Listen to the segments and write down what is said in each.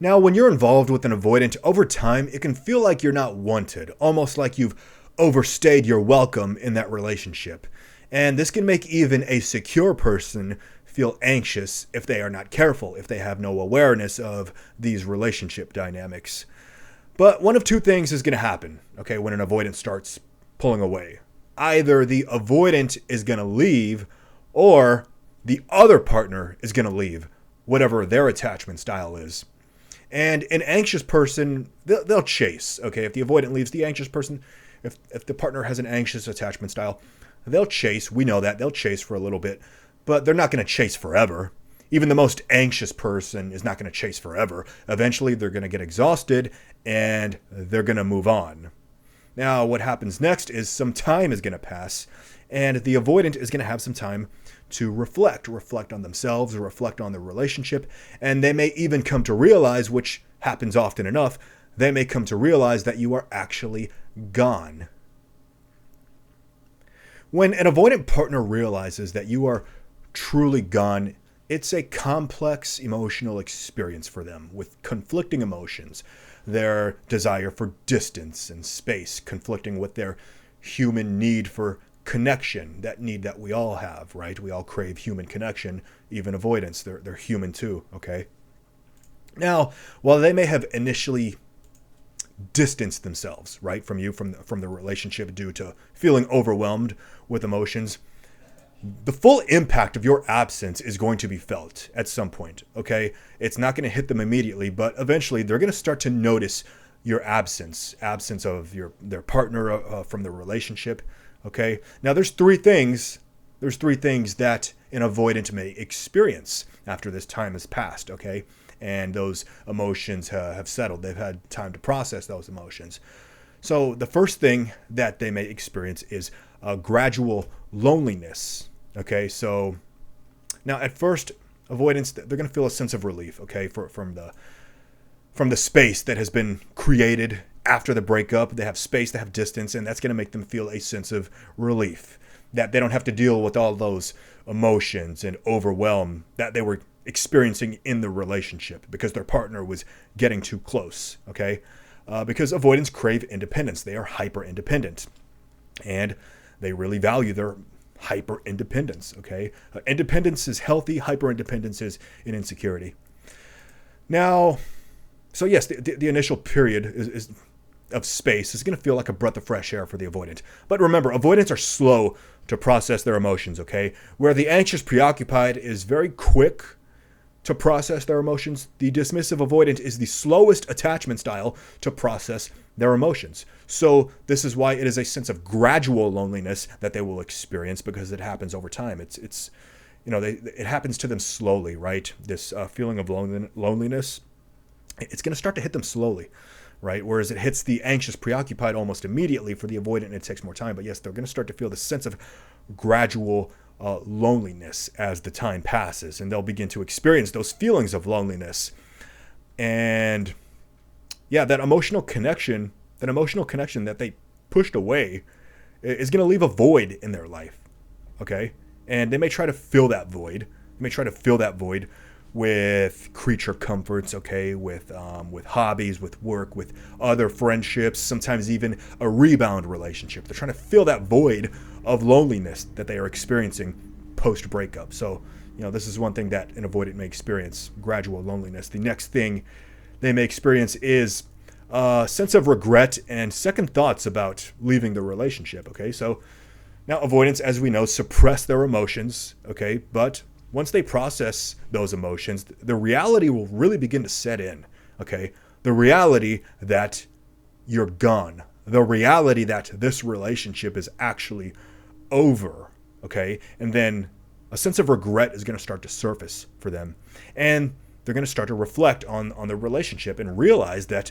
Now, when you're involved with an avoidant, over time, it can feel like you're not wanted, almost like you've overstayed your welcome in that relationship. And this can make even a secure person feel anxious if they are not careful, if they have no awareness of these relationship dynamics. But one of two things is going to happen, okay, when an avoidant starts pulling away. Either the avoidant is going to leave, or the other partner is going to leave, whatever their attachment style is. And an anxious person, they'll chase, okay? If the avoidant leaves, the anxious person, if the partner has an anxious attachment style, they'll chase. We know that. They'll chase for a little bit, but they're not going to chase forever. Even the most anxious person is not going to chase forever. Eventually, they're going to get exhausted and they're going to move on. Now, what happens next is some time is going to pass, and the avoidant is going to have some time to reflect on themselves, or reflect on the relationship, and they may even come to realize, which happens often enough, they may come to realize that you are actually gone. When an avoidant partner realizes that you are truly gone, it's a complex emotional experience for them with conflicting emotions. Their desire for distance and space conflicting with their human need for connection, that need that we all have, right? We all crave human connection, even avoidants. They're human too, okay? Now, while they may have initially distanced themselves, right, from you, from the relationship due to feeling overwhelmed with emotions, the full impact of your absence is going to be felt at some point, okay? It's not going to hit them immediately, but eventually they're going to start to notice your absence of their partner from the relationship, okay? Now there's three things that an avoidant may experience after this time has passed, okay? And those emotions have settled. They've had time to process those emotions. So the first thing that they may experience is a gradual loneliness. Okay, so now at first, avoidants, they're going to feel a sense of relief, okay, from the space that has been created after the breakup. They have space, they have distance, and that's going to make them feel a sense of relief, that they don't have to deal with all those emotions and overwhelm that they were experiencing in the relationship because their partner was getting too close, okay? Because avoidants crave independence. They are hyper independent, and they really value their hyper independence, okay? Independence is healthy, hyper independence is an insecurity. Now, so yes, the initial period is of space is going to feel like a breath of fresh air for the avoidant. But remember, avoidants are slow to process their emotions, okay? Where the anxious preoccupied is very quick to process their emotions, the dismissive avoidant is the slowest attachment style to process their emotions. So this is why it is a sense of gradual loneliness that they will experience, because it happens over time. It's it happens to them slowly, right? This feeling of loneliness, it's going to start to hit them slowly, right? Whereas it hits the anxious preoccupied almost immediately. For the avoidant, it takes more time. But yes, they're going to start to feel the sense of gradual loneliness as the time passes, and they'll begin to experience those feelings of loneliness. And yeah, that emotional connection that they pushed away is going to leave a void in their life, okay? And they may try to fill that void. With creature comforts, okay, with hobbies, with work, with other friendships, sometimes even a rebound relationship. They're trying to fill that void of loneliness that they are experiencing post-breakup. So, this is one thing that an avoidant may experience, gradual loneliness. The next thing they may experience is a sense of regret and second thoughts about leaving the relationship, okay? So now avoidants, as we know, suppress their emotions, okay, but once they process those emotions, the reality will really begin to set in, okay? The reality that you're gone. The reality that this relationship is actually over, okay? And then a sense of regret is going to start to surface for them. And they're going to start to reflect on the relationship and realize that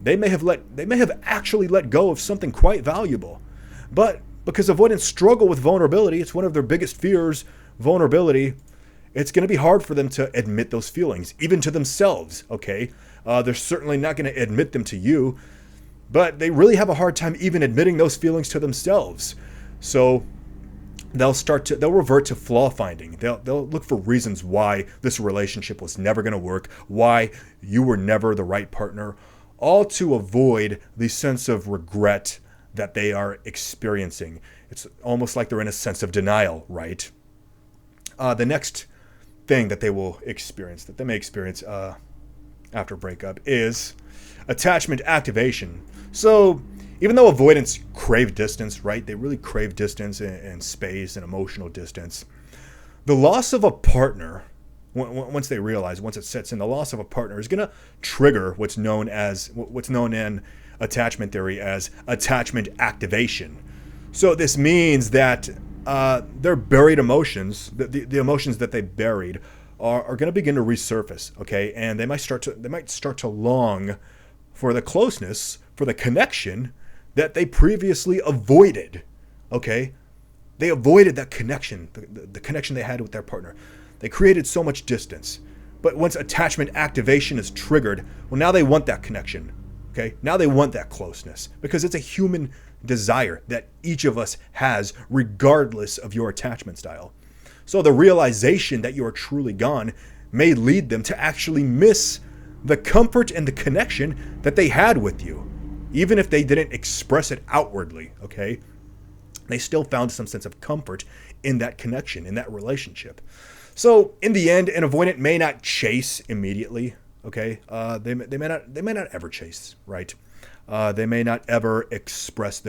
they may have actually let go of something quite valuable. But because avoidants struggle with vulnerability, it's one of their biggest fears, vulnerability, it's going to be hard for them to admit those feelings, even to themselves, okay? They're certainly not going to admit them to you, but they really have a hard time even admitting those feelings to themselves. So they'll revert to flaw finding. They'll look for reasons why this relationship was never going to work, why you were never the right partner, all to avoid the sense of regret that they are experiencing. It's almost like they're in a sense of denial, right? The next thing that they may experience after breakup is attachment activation. So even though avoidants crave distance, right? They really crave distance and space and emotional distance. The loss of a partner, once it sets in, the loss of a partner is going to trigger what's known in attachment theory as attachment activation. So this means that their buried emotions, the emotions that they buried, are going to begin to resurface. Okay, and they might start to long for the closeness, for the connection that they previously avoided. Okay, they avoided that connection, the connection they had with their partner. They created so much distance. But once attachment activation is triggered, well, now they want that connection. Okay, now they want that closeness because it's a human desire that each of us has, regardless of your attachment style. So the realization that you are truly gone may lead them to actually miss the comfort and the connection that they had with you. Even if they didn't express it outwardly, okay? They still found some sense of comfort in that connection, in that relationship. So in the end, an avoidant may not chase immediately, okay? They may not ever chase, right? They may not ever express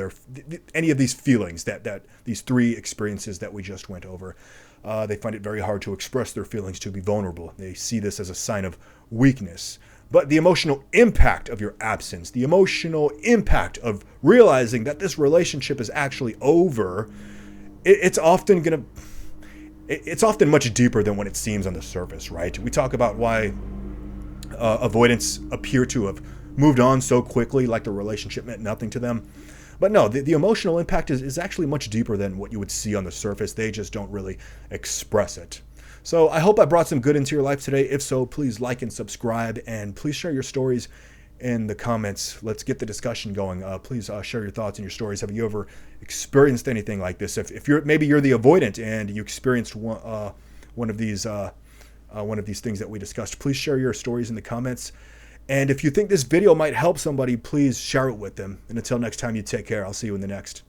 any of these feelings that these three experiences that we just went over. They find it very hard to express their feelings, to be vulnerable. They see this as a sign of weakness. But the emotional impact of your absence, the emotional impact of realizing that this relationship is actually over, it's often much deeper than what it seems on the surface, right? We talk about why avoidants appear to have moved on so quickly, like the relationship meant nothing to them. But no, the emotional impact is actually much deeper than what you would see on the surface. They just don't really express it. So I hope I brought some good into your life today. If so, please like and subscribe, and please share your stories in the comments. Let's get the discussion going. Please share your thoughts and your stories. Have you ever experienced anything like this? If you're the avoidant and you experienced one of these things that we discussed, please share your stories in the comments. And if you think this video might help somebody, please share it with them. And until next time, you take care. I'll see you in the next.